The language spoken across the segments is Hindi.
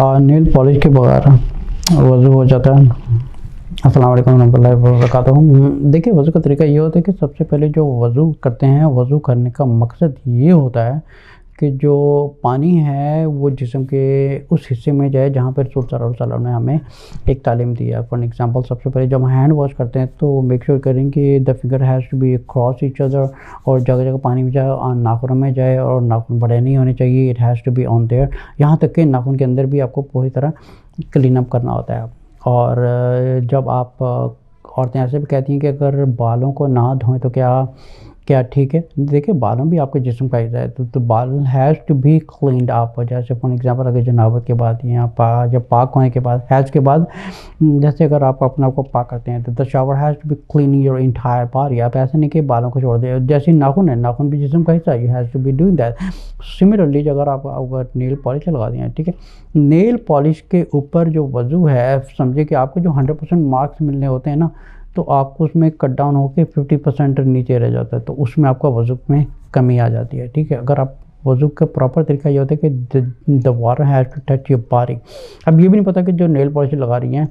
नेल पॉलिश के बगैर वज़ू हो जाता है। अस्सलाम वालेकुम रहमतुल्लाहि व बरकातुहू। देखिए, वज़ू का तरीका ये होता है कि सबसे पहले जो वज़ू करते हैं, वज़ू करने का मकसद ये होता है कि जो पानी है वो जिस्म के उस हिस्से में जाए जहाँ पर रसूल सल्लल्लाहु अलैहि वसल्लम ने हमें एक तालीम दी है। फॉर एग्जांपल, सबसे पहले जब हम हैंड वॉश करते हैं तो मेक श्योर करें कि the finger has to be cross each other, और जगह जगह पानी में जाए, नाखूनों में जाए, और नाखून बड़े नहीं होने चाहिए। It has to be on there, यहाँ तक कि नाखून के अंदर भी आपको पूरी तरह क्लीन अप करना होता है। और जब आप औरतें ऐसे भी कहती हैं कि अगर बालों को ना धोएं तो क्या क्या ठीक है। देखिए, बालों भी आपके जिस्म का हिस्सा है, तो बाल has to be cleaned up. जैसे फॉर एग्जांपल, अगर जनाबत के बाद या जब पाक होने के बाद, हैज़ के बाद, जैसे अगर आप अपने आप को पाक करते हैं तो the shower has to be clean your entire body. आप ऐसे नहीं कि बालों को छोड़ दें। जैसे नाखून है, नाखून भी जिस्म का हिस्सा है, you has to be doing that. Similarly अगर आप अगर नेल पॉलिश लगा दिए हैं, ठीक है, नेल पॉलिश के ऊपर जो वज़ू है, समझे कि आपको जो 100% मार्क्स मिलने होते हैं ना, तो आपको उसमें कट डाउन होकर 50% नीचे रह जाता है, तो उसमें आपका वज़ू में कमी आ जाती है। ठीक है, अगर आप वज़ू का प्रॉपर तरीका ये होता है कि the water has to touch your body. अब ये भी नहीं पता कि जो नेल पॉलिश लगा रही हैं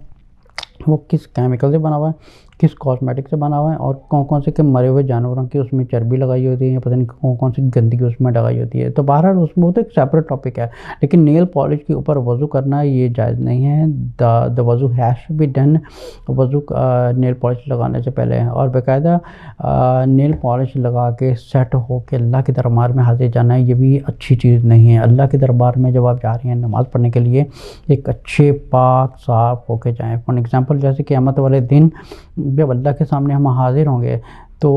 वो किस केमिकल से बना हुआ है, किस कॉस्मेटिक से बना हुआ है, और कौन कौन से के मरे हुए जानवरों की उसमें चर्बी लगाई होती है, या पता नहीं कौन कौन सी गंदगी उसमें लगाई होती है। तो बहरहाल उसमें वो तो एक सेपरेट टॉपिक है, लेकिन नेल पॉलिश के ऊपर वज़ू करना ये जायज़ नहीं है। द वज़ू हैज़ टू बी डन, वज़ू नेल पॉलिश लगाने से पहले, और बाकायदा नेल पॉलिश लगा के सेट हो के अल्लाह के दरबार में हाजिर जाना है, ये भी अच्छी चीज़ नहीं है। अल्लाह के दरबार में जब आप जा रही हैं नमाज़ पढ़ने के लिए, एक अच्छे पाक साफ़ होके जाएँ। फॉर एग्ज़ाम्पल, जैसे क़यामत वाले दिन जब अल्लाह के सामने हम हाजिर होंगे तो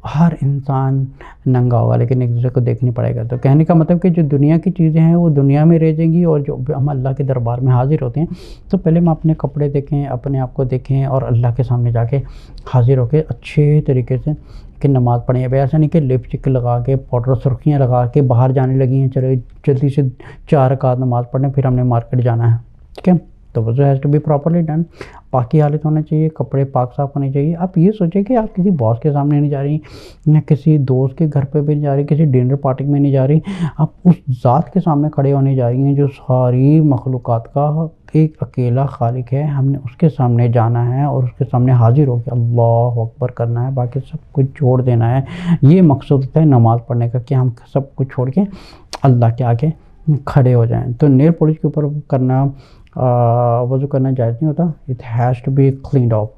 हर इंसान नंगा होगा, लेकिन एक दूसरे को देखनी पड़ेगा। तो कहने का मतलब कि जो दुनिया की चीज़ें हैं वो दुनिया में रह जाएंगी, और जो हम अल्लाह के दरबार में हाजिर होते हैं तो पहले हम अपने कपड़े देखें, अपने आप को देखें, और अल्लाह के सामने जाके हाजिर होकर अच्छे तरीके से कि नमाज़ पढ़ें। अब ऐसा नहीं कि लिपस्टिक लगा के, पाउडर सुर्खियाँ लगा के बाहर जाने लगी हैं, चलो जल्दी से 4 रकात नमाज़ पढ़ें, फिर हमने मार्केट जाना है। ठीक है, तो वज़ू has to be properly done. पाकी हालत होना चाहिए, कपड़े पाक साफ होने चाहिए। आप ये सोचें कि आप किसी बॉस के सामने नहीं जा रही, या किसी दोस्त के घर पे भी नहीं जा रही, किसी डिनर पार्टी में नहीं जा रही, आप उस ज़ात के सामने खड़े होने जा रही हैं जो सारी मखलूक़ात का एक अकेला खालिक है। हमने उसके सामने जाना है और उसके सामने हाजिर होकर अल्लाह अकबर करना है, बाकी सब कुछ छोड़ देना है। ये मकसद होता है नमाज़ पढ़ने का, कि हम सब कुछ छोड़ के अल्लाह के आगे खड़े हो जाएँ। तो नेल पॉलिश के ऊपर करना, वज़ू करना जायज़ नहीं होता। It has to be cleaned of.